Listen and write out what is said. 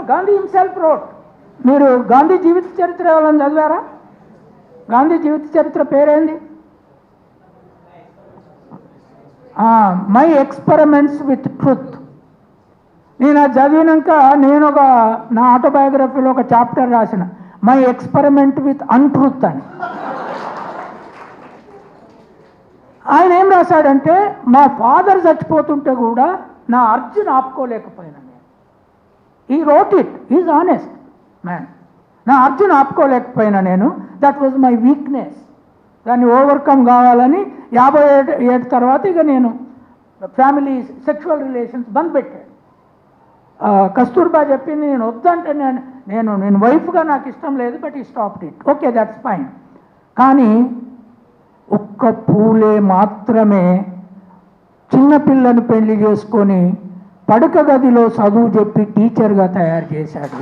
Gandhi himself wrote. మీరు గాంధీ జీవిత చరిత్ర ఎవరైనా చదివారా? గాంధీ జీవిత చరిత్ర పేరేంది? My experiments with truth. నేను అది చదివినాక నా ఆటోబయోగ్రఫీలో ఒక చాప్టర్ రాసిన, మై ఎక్స్పెరిమెంట్ విత్ అన్ట్రూత్ అని. ఆయన ఏం రాశాడంటే, మా ఫాదర్ చచ్చిపోతుంటే కూడా నా అర్జున్ ఆపుకోలేకపోయినా నేను. ఈ wrote it, is honest man. నా అర్జున్ ఆపుకోలేకపోయినా నేను, దట్ వాజ్ మై వీక్నెస్. దాన్ని ఓవర్కమ్ కావాలని 57 తర్వాత ఇక నేను ఫ్యామిలీ సెక్షువల్ రిలేషన్స్ బంద్ పెట్టాను. కస్తూర్బా చెప్పింది, నేను వద్దంటే నేను వైఫ్గా నాకు ఇష్టం లేదు, బట్ ఈ stopped it. Okay, that's fine. కానీ ఒక్క పూలే మాత్రమే చిన్నపిల్లను పెళ్లి చేసుకొని పడక గదిలో చదువు చెప్పి టీచర్గా తయారు చేశాడు.